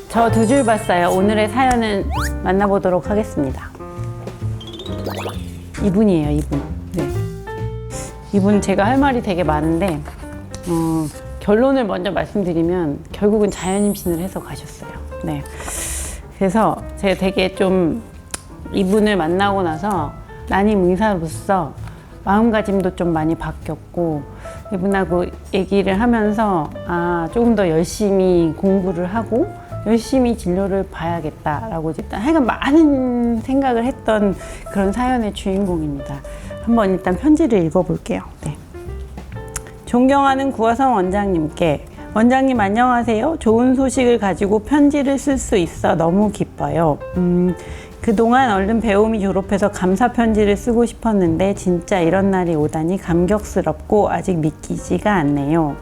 저 두 줄 봤어요. 오늘의 사연은 만나보도록 하겠습니다. 이분이에요, 이분. 네. 이분 제가 할 말이 되게 많은데 결론을 먼저 말씀드리면 결국은 자연임신을 해서 가셨어요. 네. 그래서 제가 되게 좀 이분을 만나고 나서 난임 의사로서 마음가짐도 좀 많이 바뀌었고 이분하고 얘기를 하면서 조금 더 열심히 공부를 하고 열심히 진료를 봐야겠다라고 일단 하여간 많은 생각을 했던 그런 사연의 주인공입니다. 한번 일단 편지를 읽어볼게요. 네. 존경하는 구화성 원장님께 원장님 안녕하세요. 좋은 소식을 가지고 편지를 쓸 수 있어 너무 기뻐요. 그동안 얼른 배움이 졸업해서 감사 편지를 쓰고 싶었는데 진짜 이런 날이 오다니 감격스럽고 아직 믿기지가 않네요.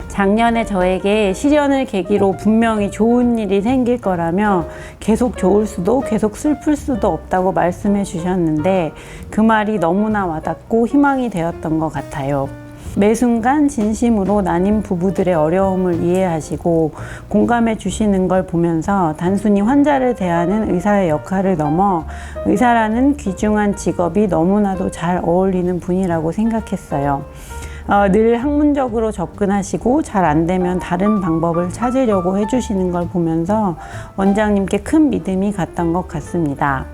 작년에 저에게 시련을 계기로 분명히 좋은 일이 생길 거라며 계속 좋을 수도 계속 슬플 수도 없다고 말씀해 주셨는데 그 말이 너무나 와닿고 희망이 되었던 것 같아요. 매 순간 진심으로 난임 부부들의 어려움을 이해하시고 공감해 주시는 걸 보면서 단순히 환자를 대하는 의사의 역할을 넘어 의사라는 귀중한 직업이 너무나도 잘 어울리는 분이라고 생각했어요. 늘 학문적으로 접근하시고 잘 안 되면 다른 방법을 찾으려고 해주시는 걸 보면서 원장님께 큰 믿음이 갔던 것 같습니다.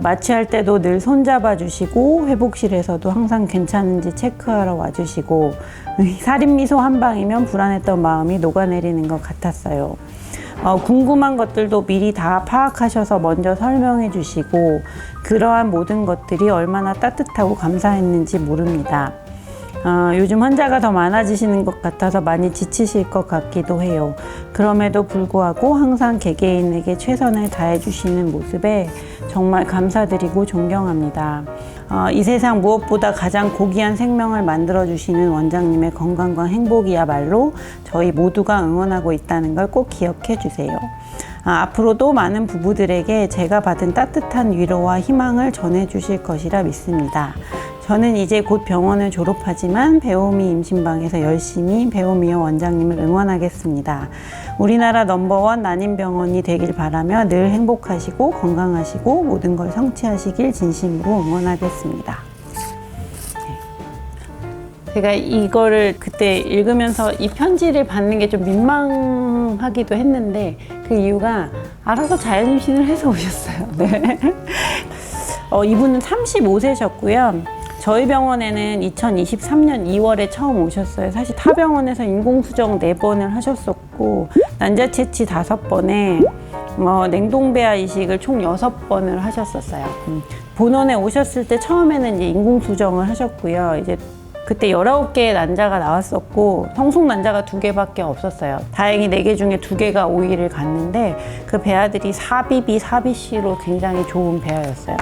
마취할 때도 늘 손잡아 주시고 회복실에서도 항상 괜찮은지 체크하러 와주시고 살인미소 한 방이면 불안했던 마음이 녹아내리는 것 같았어요. 궁금한 것들도 미리 다 파악하셔서 먼저 설명해 주시고 그러한 모든 것들이 얼마나 따뜻하고 감사했는지 모릅니다. 요즘 환자가 더 많아지시는 것 같아서 많이 지치실 것 같기도 해요. 그럼에도 불구하고 항상 개개인에게 최선을 다해 주시는 모습에 정말 감사드리고 존경합니다. 이 세상 무엇보다 가장 고귀한 생명을 만들어 주시는 원장님의 건강과 행복이야말로 저희 모두가 응원하고 있다는 걸 꼭 기억해 주세요. 앞으로도 많은 부부들에게 제가 받은 따뜻한 위로와 희망을 전해 주실 것이라 믿습니다. 저는 이제 곧 병원을 졸업하지만 배우미 임신방에서 열심히 배우미와 원장님을 응원하겠습니다. 우리나라 넘버원 난임병원이 되길 바라며 늘 행복하시고 건강하시고 모든 걸 성취하시길 진심으로 응원하겠습니다. 제가 이거를 그때 읽으면서 이 편지를 받는 게 좀 민망하기도 했는데 그 이유가 알아서 자연임신을 해서 오셨어요. 네. 이분은 35세셨고요. 저희 병원에는 2023년 2월에 처음 오셨어요. 사실 타 병원에서 인공수정 4번을 하셨었고 난자 채취 5번에 냉동배아 이식을 총 6번을 하셨었어요. 본원에 오셨을 때 처음에는 이제 인공수정을 하셨고요. 이제 그때 19개의 난자가 나왔었고 성숙 난자가 2개밖에 없었어요. 다행히 4개 중에 2개가 오이를 갔는데 그 배아들이 4BB, 4BC로 굉장히 좋은 배아였어요.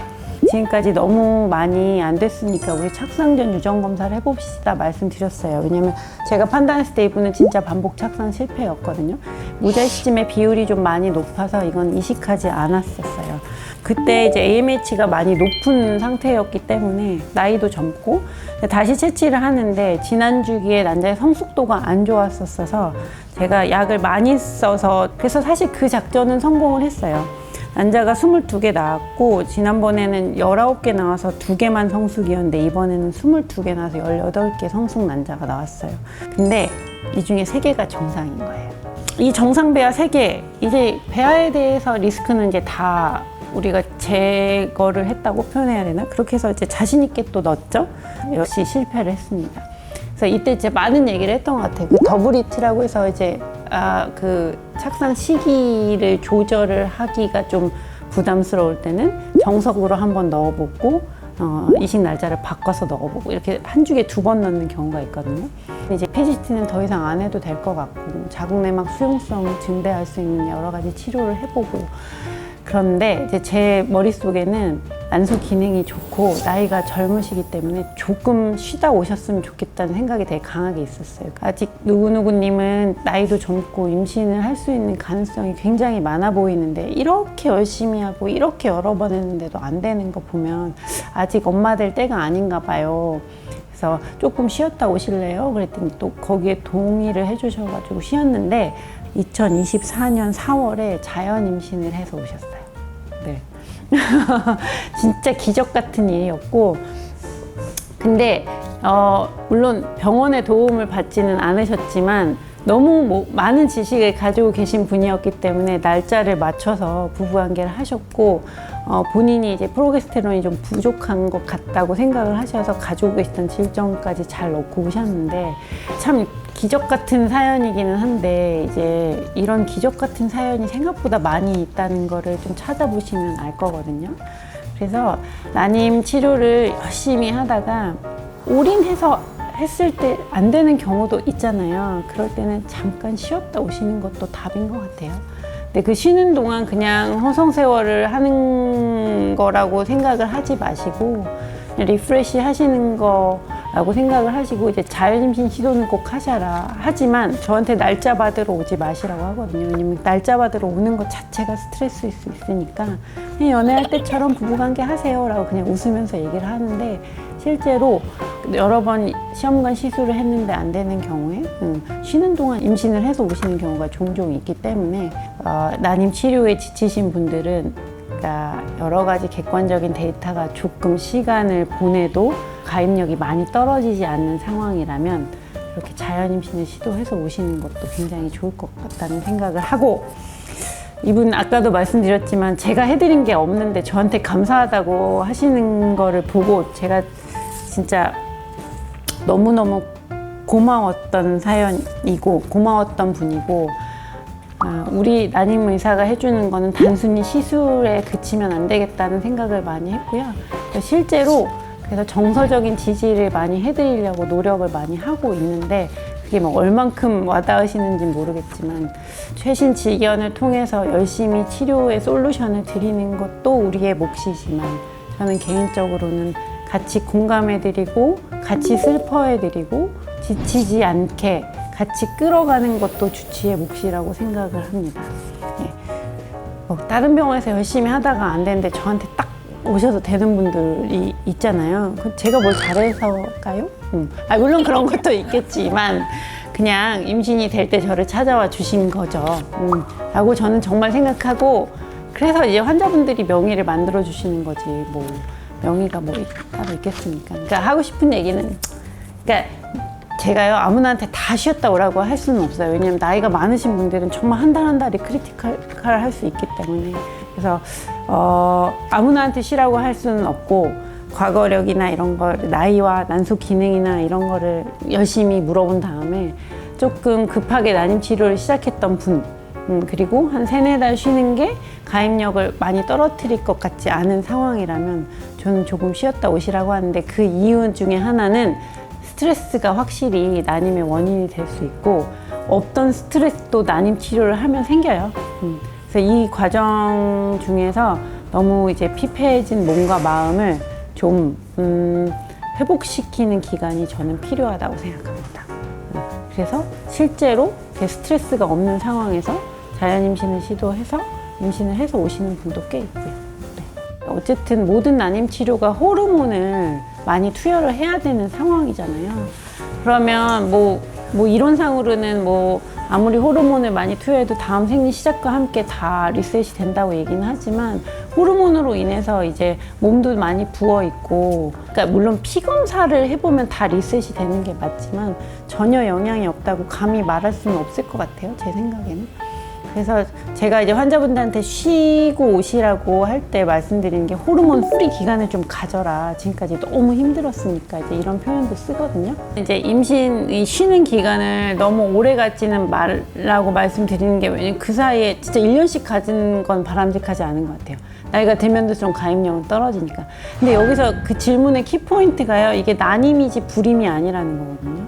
지금까지 너무 많이 안 됐으니까 우리 착상 전 유전 검사를 해봅시다 말씀드렸어요. 왜냐면 제가 판단했을 때 이분은 진짜 반복 착상 실패였거든요. 무잘시즘의 비율이 좀 많이 높아서 이건 이식하지 않았었어요. 그때 이제 AMH가 많이 높은 상태였기 때문에 나이도 젊고 다시 채취를 하는데 지난 주기에 난자의 성숙도가 안 좋았었어서 제가 약을 많이 써서 그래서 사실 그 작전은 성공을 했어요. 난자가 22개 나왔고 지난번에는 19개 나와서 2개만 성숙이었는데 이번에는 22개 나와서 18개 성숙 난자가 나왔어요. 근데 이 중에 3개가 정상인 거예요. 이 정상 배아 3개, 이제 배아에 대해서 리스크는 이제 다 우리가 제거를 했다고 표현해야 되나? 그렇게 해서 이제 자신 있게 또 넣었죠. 역시 실패를 했습니다. 그래서 이때 이제 많은 얘기를 했던 것 같아요. 그 더블이트라고 해서 이제 그 착상 시기를 조절을 하기가 좀 부담스러울 때는 정석으로 한번 넣어보고 이식 날짜를 바꿔서 넣어보고 이렇게 한 주에 2번 넣는 경우가 있거든요. 이제 PGT는 더 이상 안 해도 될 것 같고 자궁내막 수용성을 증대할 수 있는 여러 가지 치료를 해보고 그런데 이제 제 머릿속에는 난소 기능이 좋고 나이가 젊으시기 때문에 조금 쉬다 오셨으면 좋겠다는 생각이 되게 강하게 있었어요. 아직 누구누구님은 나이도 젊고 임신을 할 수 있는 가능성이 굉장히 많아 보이는데 이렇게 열심히 하고 이렇게 여러 번 했는데도 안 되는 거 보면 아직 엄마 될 때가 아닌가 봐요. 그래서 조금 쉬었다 오실래요? 그랬더니 또 거기에 동의를 해주셔가지고 쉬었는데 2024년 4월에 자연 임신을 해서 오셨어요. 네. 진짜 기적 같은 일이었고, 근데 물론 병원의 도움을 받지는 않으셨지만 너무 많은 지식을 가지고 계신 분이었기 때문에 날짜를 맞춰서 부부관계를 하셨고, 본인이 이제 프로게스테론이 좀 부족한 것 같다고 생각을 하셔서 가지고 계시던 질정까지 잘 넣고 오셨는데, 참 기적 같은 사연이기는 한데 이제 이런 기적 같은 사연이 생각보다 많이 있다는 거를 좀 찾아보시면 알 거거든요. 그래서 난임 치료를 열심히 하다가 올인해서 했을 때 안 되는 경우도 있잖아요. 그럴 때는 잠깐 쉬었다 오시는 것도 답인 것 같아요. 근데 그 쉬는 동안 그냥 허송세월을 하는 거라고 생각을 하지 마시고 리프레시 하시는 거라고 생각을 하시고 이제 자연임신 시도는 꼭 하셔라. 하지만 저한테 날짜 받으러 오지 마시라고 하거든요. 왜냐면 날짜 받으러 오는 것 자체가 스트레스일 수 있으니까 그냥 연애할 때처럼 부부관계 하세요 라고 그냥 웃으면서 얘기를 하는데, 실제로 여러 번 시험관 시술을 했는데 안 되는 경우에 쉬는 동안 임신을 해서 오시는 경우가 종종 있기 때문에 난임 치료에 지치신 분들은 그러니까 여러 가지 객관적인 데이터가 조금 시간을 보내도 가입력이 많이 떨어지지 않는 상황이라면 이렇게 자연 임신을 시도해서 오시는 것도 굉장히 좋을 것 같다는 생각을 하고, 이분 아까도 말씀드렸지만 제가 해드린 게 없는데 저한테 감사하다고 하시는 거를 보고 제가 진짜 너무너무 고마웠던 사연이고 고마웠던 분이고, 우리 난임 의사가 해주는 거는 단순히 시술에 그치면 안 되겠다는 생각을 많이 했고요. 실제로 그래서 정서적인 지지를 많이 해드리려고 노력을 많이 하고 있는데 그게 뭐 얼만큼 와닿으시는지는 모르겠지만 최신 지견을 통해서 열심히 치료의 솔루션을 드리는 것도 우리의 몫이지만 저는 개인적으로는 같이 공감해드리고 같이 슬퍼해드리고 지치지 않게 같이 끌어가는 것도 주치의 몫이라고 생각을 합니다. 네. 다른 병원에서 열심히 하다가 안 되는데 저한테 딱 오셔서 되는 분들이 있잖아요. 제가 뭘 잘해서일까요? 물론 그런 것도 있겠지만 그냥 임신이 될 때 저를 찾아와 주신 거죠. 라고 저는 정말 생각하고, 그래서 이제 환자분들이 명의를 만들어 주시는 거지 뭐 명의가 뭐 따로 있겠습니까? 그러니까 하고 싶은 얘기는, 그러니까 제가요 아무나한테 다 쉬었다 오라고 할 수는 없어요. 왜냐면 나이가 많으신 분들은 정말 한 달 한 달이 크리티컬 할 수 있기 때문에. 그래서 아무나한테 쉬라고 할 수는 없고, 과거력이나 이런 걸, 나이와 난소 기능이나 이런 거를 열심히 물어본 다음에 조금 급하게 난임 치료를 시작했던 분, 그리고 한 3-4달 쉬는 게 가입력을 많이 떨어뜨릴 것 같지 않은 상황이라면 저는 조금 쉬었다 오시라고 하는데, 그 이유 중에 하나는 스트레스가 확실히 난임의 원인이 될 수 있고, 없던 스트레스도 난임 치료를 하면 생겨요. 그래서 이 과정 중에서 너무 이제 피폐해진 몸과 마음을 좀 회복시키는 기간이 저는 필요하다고 생각합니다. 그래서 실제로 스트레스가 없는 상황에서 자연 임신을 시도해서 임신을 해서 오시는 분도 꽤 있고요. 네. 어쨌든 모든 난임 치료가 호르몬을 많이 투여를 해야 되는 상황이잖아요. 그러면 뭐 이론상으로는 뭐 아무리 호르몬을 많이 투여해도 다음 생리 시작과 함께 다 리셋이 된다고 얘기는 하지만, 호르몬으로 인해서 이제 몸도 많이 부어 있고, 그러니까 물론 피 검사를 해보면 다 리셋이 되는 게 맞지만 전혀 영향이 없다고 감히 말할 수는 없을 것 같아요, 제 생각에는. 그래서 제가 이제 환자분들한테 쉬고 오시라고 할 때 말씀드리는 게, 호르몬 프리 기간을 좀 가져라. 지금까지 너무 힘들었으니까 이제 이런 표현도 쓰거든요. 이제 임신 쉬는 기간을 너무 오래 갖지는 말라고 말씀드리는 게, 왜냐면 그 사이에 진짜 1년씩 가진 건 바람직하지 않은 것 같아요. 나이가 들면 들수록 가입력은 떨어지니까. 근데 여기서 그 질문의 키포인트가요, 이게 난임이지 불임이 아니라는 거거든요.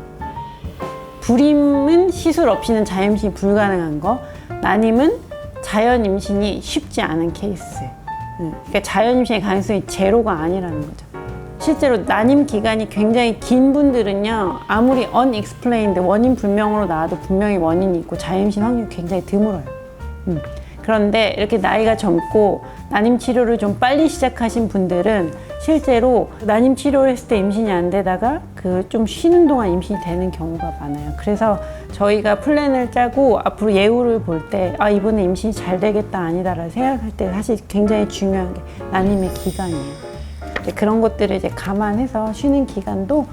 불임은 시술 없이는 자연임신이 불가능한 거, 난임은 자연 임신이 쉽지 않은 케이스. 그러니까 자연 임신의 가능성이 제로가 아니라는 거죠. 실제로 난임 기간이 굉장히 긴 분들은요, 아무리 unexplained, 원인 불명으로 나와도 분명히 원인이 있고 자연 임신 확률이 굉장히 드물어요. 그런데 이렇게 나이가 젊고 난임 치료를 좀 빨리 시작하신 분들은 실제로 난임 치료를 했을 때 임신이 안 되다가 그 좀 쉬는 동안 임신이 되는 경우가 많아요. 그래서 저희가 플랜을 짜고 앞으로 예후를 볼 때 아, 이번에 임신이 잘 되겠다 아니다라고 생각할 때 사실 굉장히 중요한 게 난임의 기간이에요. 그런 것들을 이제 감안해서 쉬는 기간도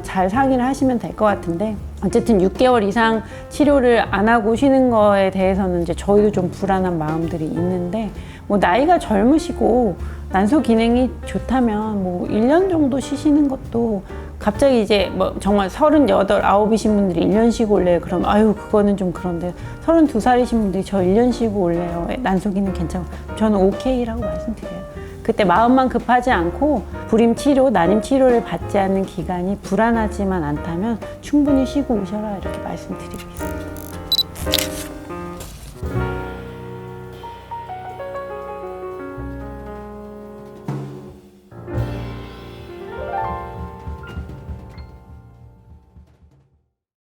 잘 상의를 하시면 될 것 같은데, 어쨌든 6개월 이상 치료를 안 하고 쉬는 거에 대해서는 이제 저희도 좀 불안한 마음들이 있는데, 뭐 나이가 젊으시고 난소 기능이 좋다면 뭐 1년 정도 쉬시는 것도, 갑자기 이제 뭐 정말 38, 9이신 분들이 1년 쉬고 올래요. 그럼 아유 그거는 좀 그런데 32살이신 분들이 저 1년 쉬고 올래요. 난소 기능 괜찮고, 저는 오케이라고 말씀드려요. 그때 마음만 급하지 않고 불임 치료, 난임 치료를 받지 않는 기간이 불안하지만 않다면 충분히 쉬고 오셔라 이렇게 말씀드리고 있습니다.